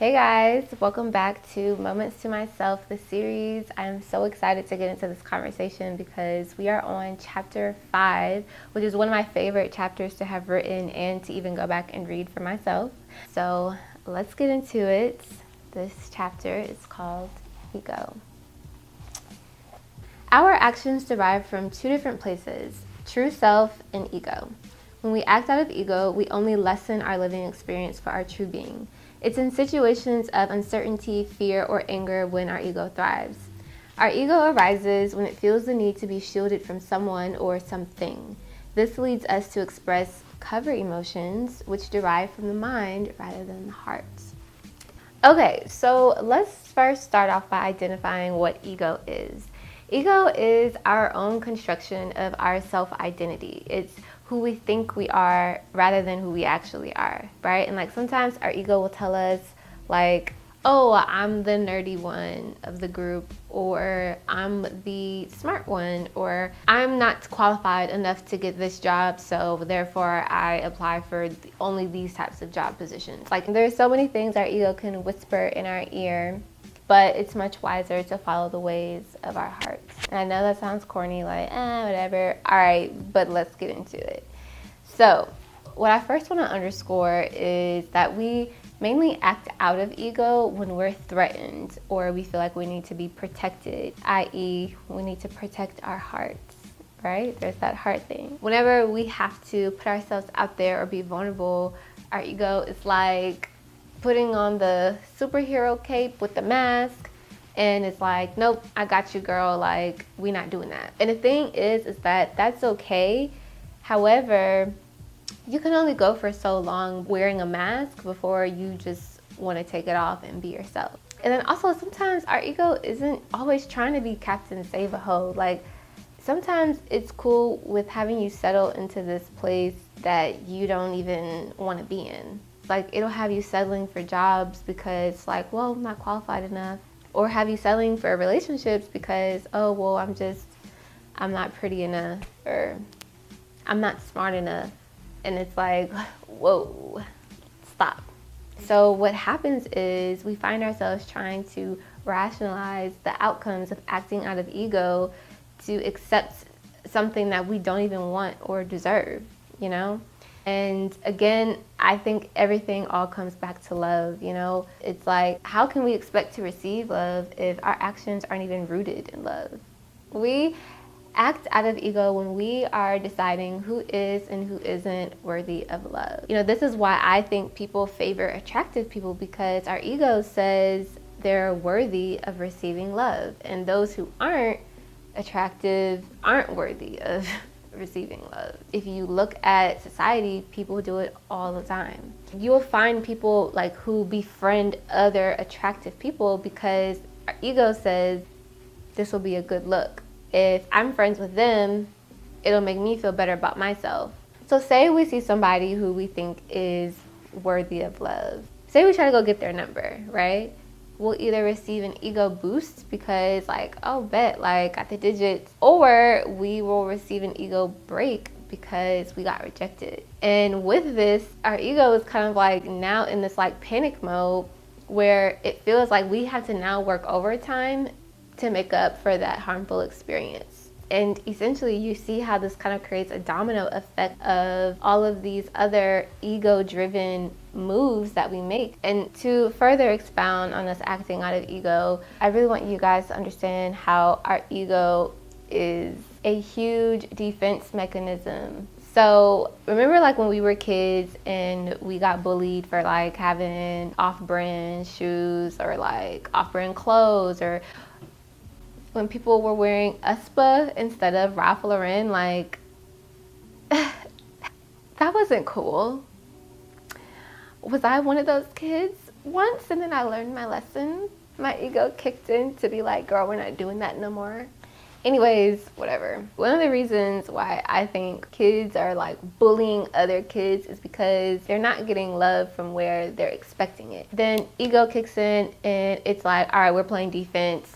Hey guys, welcome back to Moments to Myself, the series. I am so excited to get into this conversation because we are on chapter 5, which is one of my favorite chapters to have written and to even go back and read for myself. So let's get into it. This chapter is called Ego. Our actions derive from two different places, true self and ego. When we act out of ego, we only lessen our living experience for our true being. It's in situations of uncertainty, fear, or anger when our ego thrives. Our ego arises when it feels the need to be shielded from someone or something. This leads us to express cover emotions, which derive from the mind rather than the heart. Okay, so let's first start off by identifying what ego is. Ego is our own construction of our self-identity. It's who we think we are rather than who we actually are, right? And like sometimes our ego will tell us like, oh, I'm the nerdy one of the group, or I'm the smart one, or I'm not qualified enough to get this job, so therefore I apply for only these types of job positions. Like there's so many things our ego can whisper in our ear, but it's much wiser to follow the ways of our hearts. And I know that sounds corny, like, whatever. All right, but let's get into it. So what I first want to underscore is that we mainly act out of ego when we're threatened or we feel like we need to be protected, i.e. we need to protect our hearts, right? There's that heart thing. Whenever we have to put ourselves out there or be vulnerable, our ego is like putting on the superhero cape with the mask, and it's like, nope, I got you, girl, like, we not doing that. And the thing is that that's okay. However, you can only go for so long wearing a mask before you just want to take it off and be yourself. And then also sometimes our ego isn't always trying to be Captain Save a Ho. Like sometimes it's cool with having you settle into this place that you don't even want to be in. Like it'll have you settling for jobs because like, well, I'm not qualified enough. Or have you settling for relationships because, oh, well, I'm not pretty enough, or I'm not smart enough. And it's like, whoa, stop. So what happens is we find ourselves trying to rationalize the outcomes of acting out of ego to accept something that we don't even want or deserve, you know? And again, I think everything all comes back to love, you know? It's like, how can we expect to receive love if our actions aren't even rooted in love? We act out of ego when we are deciding who is and who isn't worthy of love. You know, this is why I think people favor attractive people, because our ego says they're worthy of receiving love, and those who aren't attractive aren't worthy of receiving love. If you look at society, people do it all the time. You'll find people like who befriend other attractive people because our ego says this will be a good look. If I'm friends with them, it'll make me feel better about myself. So say we see somebody who we think is worthy of love. Say we try to go get their number, right? We'll either receive an ego boost because like, oh, bet, like got the digits, or we will receive an ego break because we got rejected. And with this, our ego is kind of like now in this like panic mode where it feels like we have to now work overtime to make up for that harmful experience. And essentially you see how this kind of creates a domino effect of all of these other ego-driven moves that we make. And to further expound on us acting out of ego, I really want you guys to understand how our ego is a huge defense mechanism. So remember like when we were kids and we got bullied for like having off-brand shoes or like off-brand clothes, or when people were wearing USPA instead of Ralph Lauren, like, that wasn't cool. Was I one of those kids? Once, and then I learned my lesson. My ego kicked in to be like, girl, we're not doing that no more. Anyways, whatever. One of the reasons why I think kids are like bullying other kids is because they're not getting love from where they're expecting it. Then ego kicks in and it's like, all right, we're playing defense.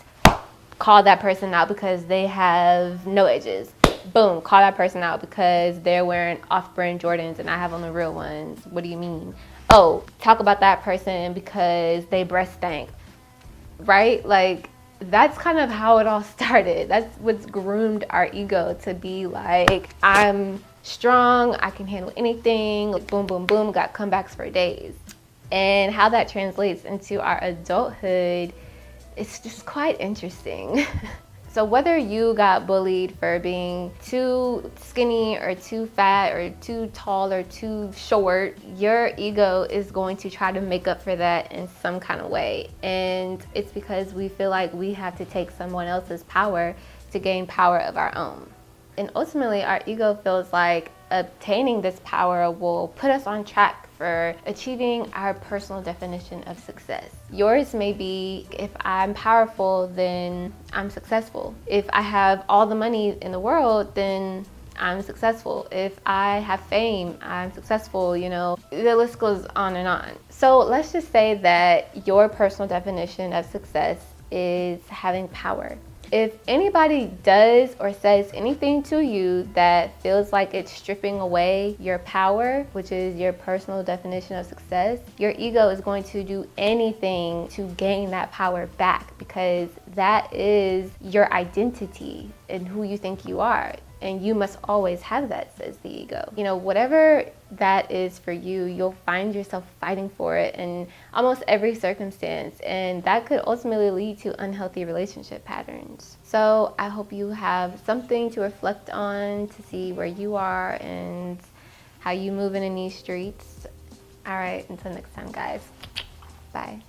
Call that person out because they have no edges. Boom, call that person out because they're wearing off-brand Jordans and I have on the real ones. What do you mean? oh, talk about that person because they breast stank, right? Like, that's kind of how it all started. That's what's groomed our ego to be like, I'm strong, I can handle anything, like, boom, boom, boom, got comebacks for days. And how that translates into our adulthood, it's just quite interesting. So whether you got bullied for being too skinny or too fat or too tall or too short, your ego is going to try to make up for that in some kind of way. And it's because we feel like we have to take someone else's power to gain power of our own. And ultimately, our ego feels like obtaining this power will put us on track for achieving our personal definition of success. Yours may be, if I'm powerful, then I'm successful. If I have all the money in the world, then I'm successful. If I have fame, I'm successful, you know, the list goes on and on. So let's just say that your personal definition of success is having power. If anybody does or says anything to you that feels like it's stripping away your power, which is your personal definition of success, your ego is going to do anything to gain that power back, because that is your identity and who you think you are. And you must always have that, says the ego. You know, whatever that is for you, you'll find yourself fighting for it in almost every circumstance. And that could ultimately lead to unhealthy relationship patterns. So I hope you have something to reflect on, to see where you are and how you move in these streets. All right, until next time, guys. Bye.